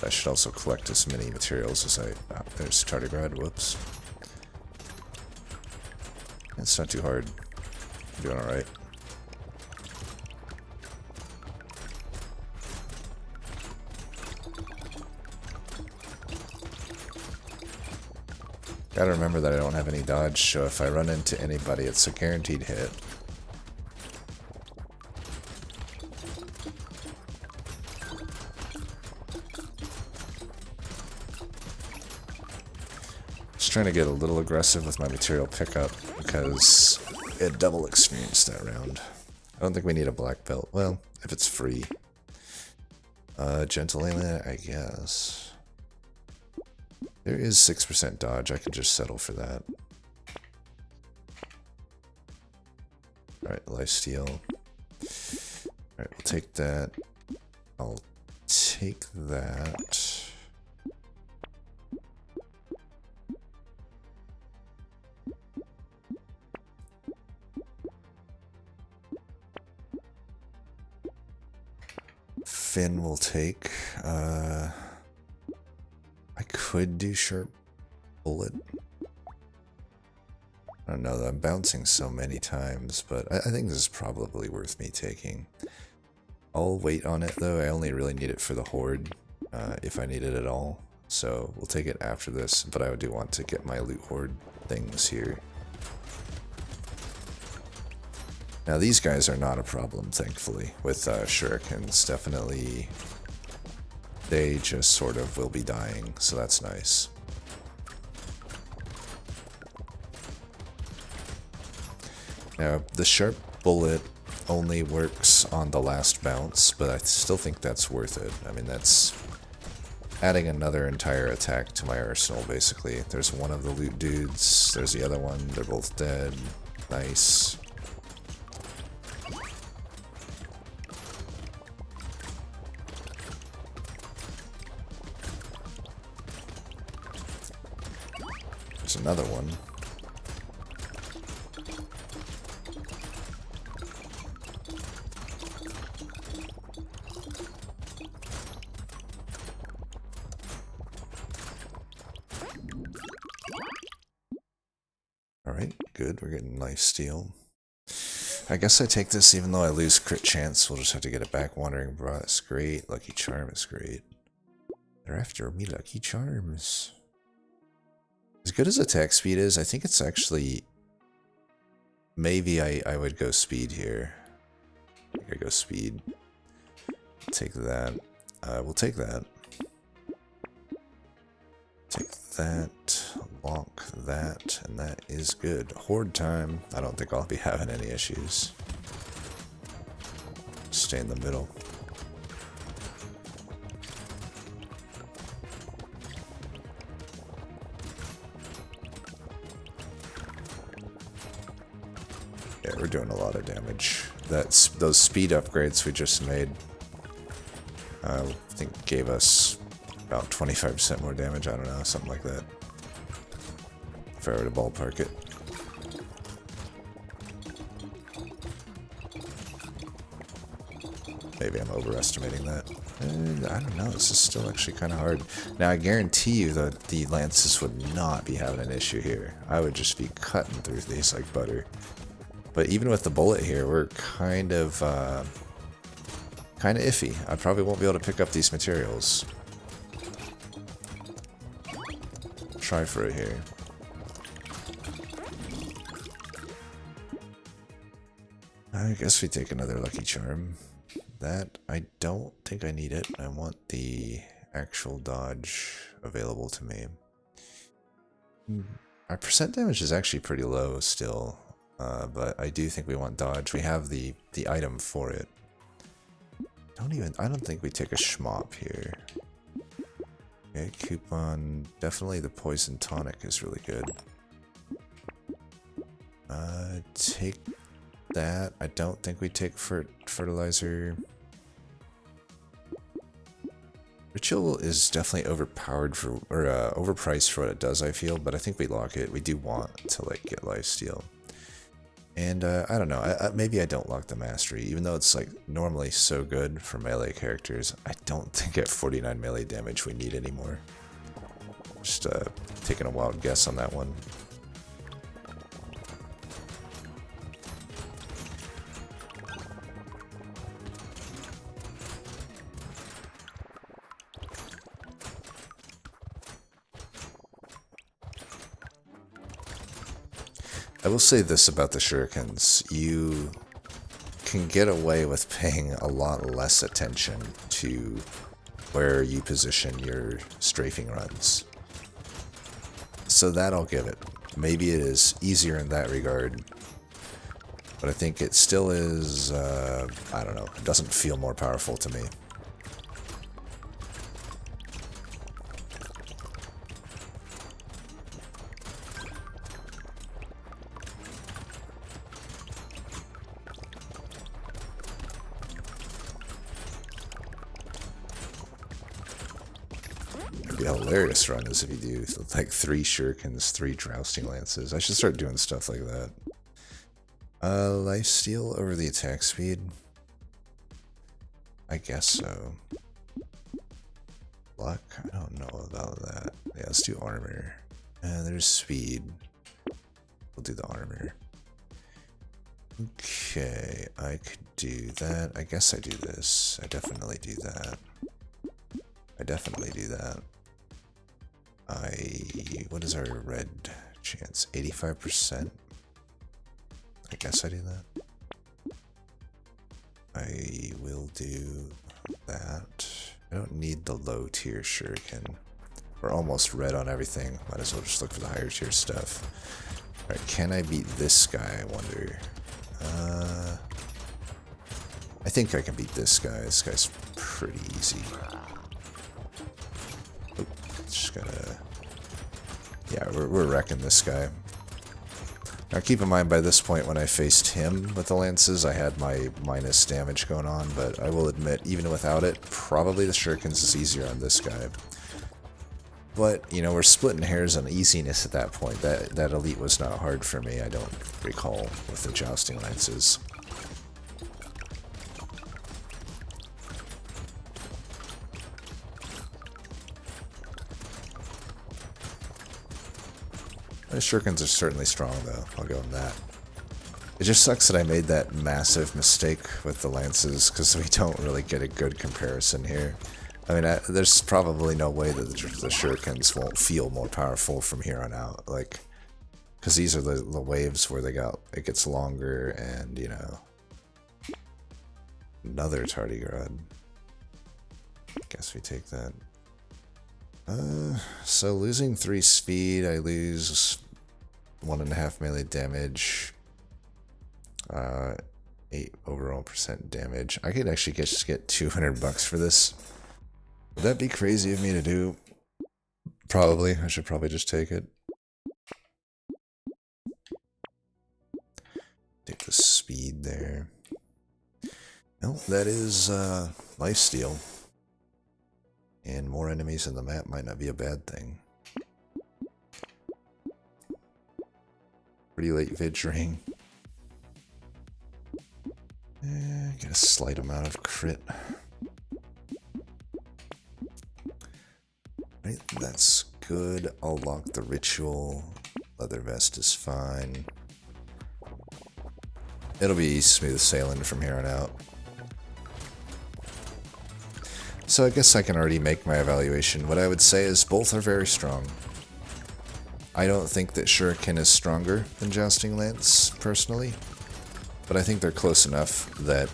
I should also collect as many materials as I... Oh, there's tardigrade, whoops. It's not too hard. I'm doing alright. Gotta remember that I don't have any dodge, so if I run into anybody, it's a guaranteed hit. Just trying to get a little aggressive with my material pickup, because it double experienced that round. I don't think we need a black belt. Well, if it's free. Gentle alien, I guess. There is 6% dodge. I could just settle for that. Alright, lifesteal. Alright, we'll take that. I'll take that. Fin will take. I could do sharp bullet. I don't know, I'm bouncing so many times, but I think this is probably worth me taking. I'll wait on it though. I only really need it for the horde, if I need it at all. So we'll take it after this, but I do want to get my loot horde things here. Now these guys are not a problem, thankfully, with Shurikens. Definitely, they just sort of will be dying, so that's nice. Now, the sharp bullet only works on the last bounce, but I still think that's worth it. I mean, that's adding another entire attack to my arsenal, basically. There's one of the loot dudes, there's the other one, they're both dead. Nice. There's another one. Alright, good. We're getting lifesteal. I guess I take this even though I lose crit chance. We'll just have to get it back. Wandering Bra is great. Lucky Charm is great. They're after me, Lucky Charms. As good as attack speed is, I think it's actually... Maybe I would go speed here. I think I go speed. Take that. We'll take that. Take that. Lock that. And that is good. Horde time. I don't think I'll be having any issues. Stay in the middle. Yeah, we're doing a lot of damage. Those speed upgrades we just made, I think gave us about 25% more damage. I don't know, something like that. If I were to ballpark it. Maybe I'm overestimating that. I don't know, this is still actually kind of hard. Now, I guarantee you that the lances would not be having an issue here. I would just be cutting through these like butter. But even with the bullet here, we're kind of iffy. I probably won't be able to pick up these materials. Try for it here. I guess we take another Lucky Charm. That, I don't think I need it. I want the actual dodge available to me. Our percent damage is actually pretty low still, but I do think we want dodge. We have the item for it. I don't think we take a schmop here. Okay, coupon. Definitely the poison tonic is really good. Take that. I don't think we take fertilizer. Ritual is definitely overpowered for, or overpriced for what it does, I feel, but I think we lock it. We do want to like get lifesteal. And I don't know, maybe I don't lock the mastery, even though it's like normally so good for melee characters. I don't think at 49 melee damage we need anymore. Just taking a wild guess on that one. I will say this about the Shurikens, you can get away with paying a lot less attention to where you position your strafing runs. So that I'll give it. Maybe it is easier in that regard, but I think it still is, I don't know, it doesn't feel more powerful to me. Hilarious run is if you do like 3 Shurikens, 3 Jousting Lances. I should start doing stuff like that. Lifesteal over the attack speed? I guess so. Luck? I don't know about that. Yeah, let's do armor. There's speed. We'll do the armor. Okay, I could do that. I guess I do this. I definitely do that. I definitely do that. What is our red chance? 85%? I guess I do that. I will do that. I don't need the low tier Shuriken. We're almost red on everything. Might as well just look for the higher tier stuff. Alright, can I beat this guy, I wonder? I think I can beat this guy. This guy's pretty easy. Just gotta... Yeah, we're wrecking this guy. Now keep in mind, by this point when I faced him with the lances, I had my minus damage going on, but I will admit, even without it, probably the Shurikens is easier on this guy. But, you know, we're splitting hairs on easiness at that point. That elite was not hard for me, I don't recall, with the Jousting Lances. The Shurikens are certainly strong, though. I'll go on that. It just sucks that I made that massive mistake with the lances, because we don't really get a good comparison here. I mean, there's probably no way that the Shurikens won't feel more powerful from here on out. Like, because these are the waves where it gets longer, and, you know... Another Tardigrade. Guess we take that. So losing 3 speed, I lose 1.5 melee damage, 8 overall % damage. I could actually just get $200 for this. Would that be crazy of me to do? Probably. I should probably just take it. Take the speed there. Well, that is lifesteal. And more enemies in the map might not be a bad thing. Pretty late ring. Get a slight amount of crit. Right, that's good. I'll lock the ritual. Leather vest is fine. It'll be smooth sailing from here on out. So I guess I can already make my evaluation. What I would say is both are very strong. I don't think that Shuriken is stronger than Jousting Lance, personally. but I think they're close enough that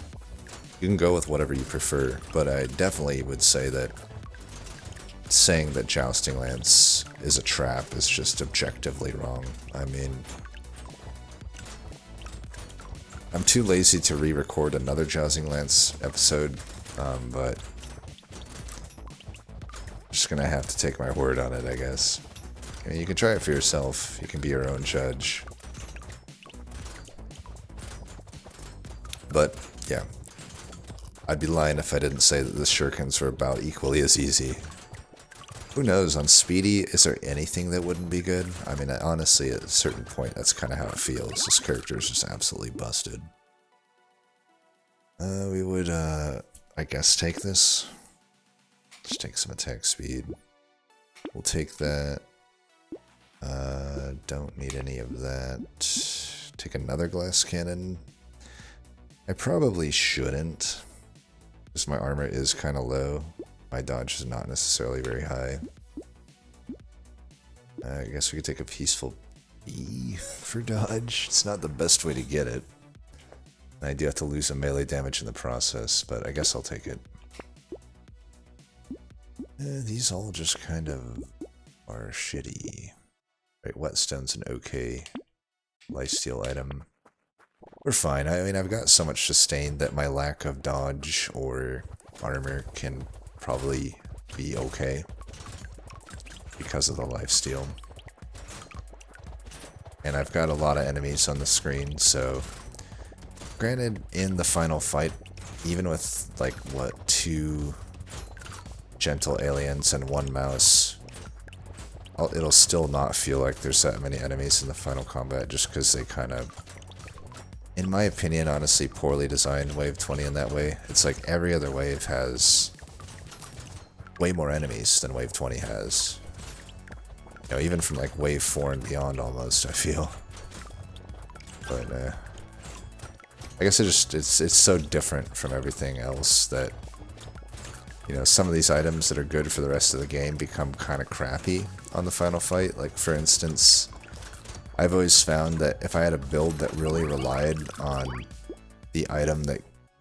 you can go with whatever you prefer. But I definitely would say that saying that Jousting Lance is a trap is just objectively wrong. I mean, I'm too lazy to re-record another Jousting Lance episode, but I'm just gonna have to take my word on it, I guess. I mean, you can try it for yourself. You can be your own judge. But, yeah. I'd be lying if I didn't say that the Shurikens were about equally as easy. Who knows, on Speedy, is there anything that wouldn't be good? I mean, honestly, at a certain point, that's kind of how it feels. This character is just absolutely busted. We would, I guess, take this. Just take some attack speed. We'll take that. Don't need any of that. Take another glass cannon. I probably shouldn't, because my armor is kind of low. My dodge is not necessarily very high. I guess we could take a peaceful B for dodge. It's not the best way to get it. I do have to lose some melee damage in the process, but I guess I'll take it. These all just kind of are shitty. Right, whetstone's an okay lifesteal item. We're fine. I mean, I've got so much sustain that my lack of dodge or armor can probably be okay because of the lifesteal. And I've got a lot of enemies on the screen, so granted, in the final fight, even with like what, 2 gentle aliens and 1 mouse, it'll still not feel like there's that many enemies in the final combat, just because they kind of, in my opinion, honestly, poorly designed Wave 20 in that way. It's like every other wave has way more enemies than Wave 20 has. You know, even from like Wave 4 and beyond almost, I feel. But, I guess it's so different from everything else that, you know, some of these items that are good for the rest of the game become kind of crappy on the final fight. Like, for instance, I've always found that if I had a build that really relied on the item that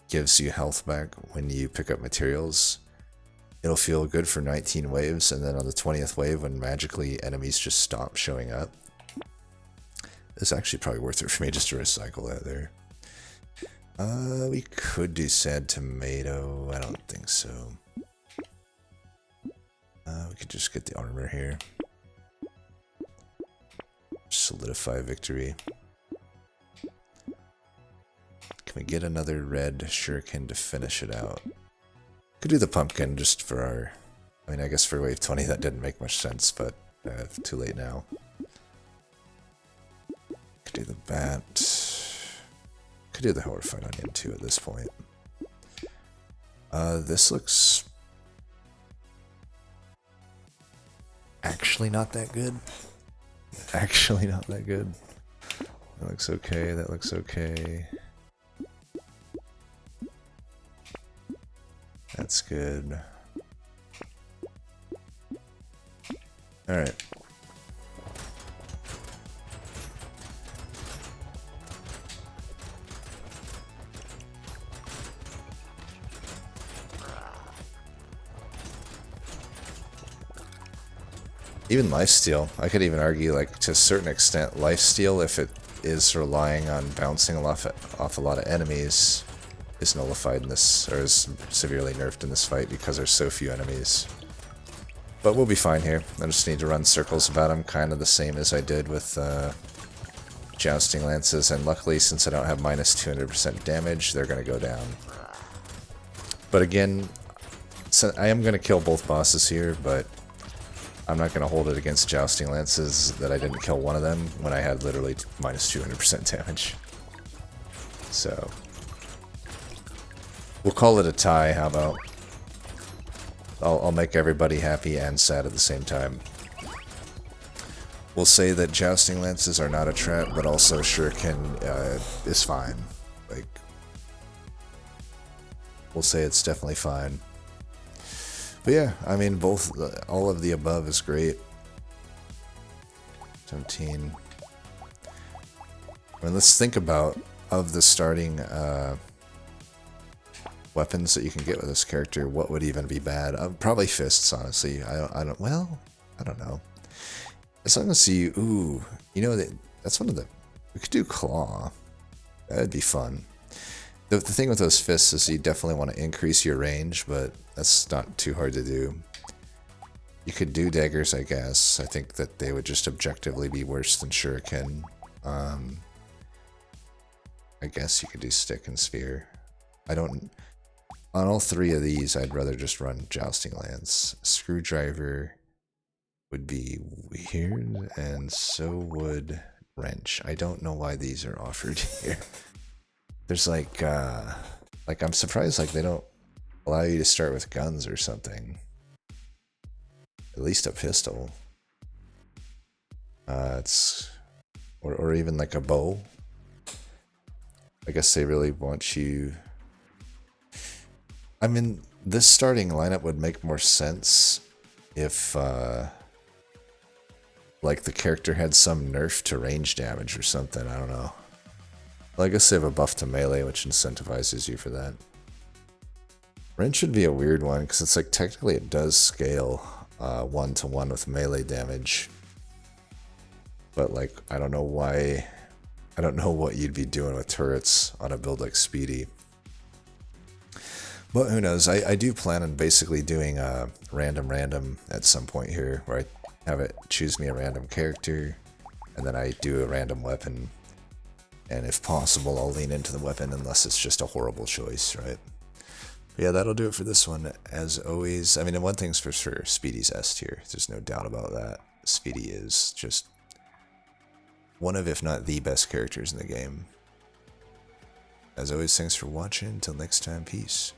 gives you health back when you pick up materials, it'll feel good for 19 waves, and then on the 20th wave, when magically enemies just stop showing up, it's actually probably worth it for me just to recycle that there. We could do Sad Tomato. I don't think so. We could just get the armor here. Solidify victory. Can we get another red shuriken to finish it out? Could do the pumpkin just for our... I mean, I guess for Wave 20 that didn't make much sense, but too late now. Could do the bat. Could do the horrified onion too at this point. This looks... actually not that good. Actually not that good. That looks okay, that looks okay. That's good. Alright. Even lifesteal, I could even argue, like, to a certain extent, lifesteal, if it is relying on bouncing off a lot of enemies, is nullified in this, or is severely nerfed in this fight because there's so few enemies. But we'll be fine here. I just need to run circles about them, kind of the same as I did with Jousting Lances, and luckily, since I don't have minus 200% damage, they're going to go down. But again, so I am going to kill both bosses here, but I'm not going to hold it against Jousting Lances that I didn't kill one of them when I had literally minus 200% damage. So, we'll call it a tie, how about? I'll make everybody happy and sad at the same time. We'll say that Jousting Lances are not a trap, but also Shuriken is fine. Like, we'll say it's definitely fine. But yeah, I mean, both, all of the above is great. 17. I mean, let's think about of the starting weapons that you can get with this character, what would even be bad? Probably fists, honestly. I don't. Well, I don't know. As long as you, ooh, you know that's one of the. We could do claw. That'd be fun. The thing with those fists is you definitely want to increase your range, but that's not too hard to do. You could do daggers, I guess. I think that they would just objectively be worse than Shuriken. I guess you could do stick and sphere. I don't. On all three of these, I'd rather just run Jousting Lance. Screwdriver would be weird, and so would Wrench. I don't know why these are offered here. There's like I'm surprised like they don't allow you to start with guns or something. At least a pistol. Or even like a bow. I guess they really want you. I mean, this starting lineup would make more sense if like the character had some nerf to range damage or something. I don't know. Well, I guess they have a buff to melee, which incentivizes you for that. Wrench should be a weird one because it's like technically it does scale 1-to-1 with melee damage, but like I don't know why. I don't know what you'd be doing with turrets on a build like Speedy. But who knows? I do plan on basically doing a random at some point here, where I have it choose me a random character, and then I do a random weapon, and if possible, I'll lean into the weapon unless it's just a horrible choice, right? But yeah, that'll do it for this one. As always, I mean, and one thing's for sure, Speedy's S tier. There's no doubt about that. Speedy is just one of, if not the best characters in the game. As always, thanks for watching. Until next time, peace.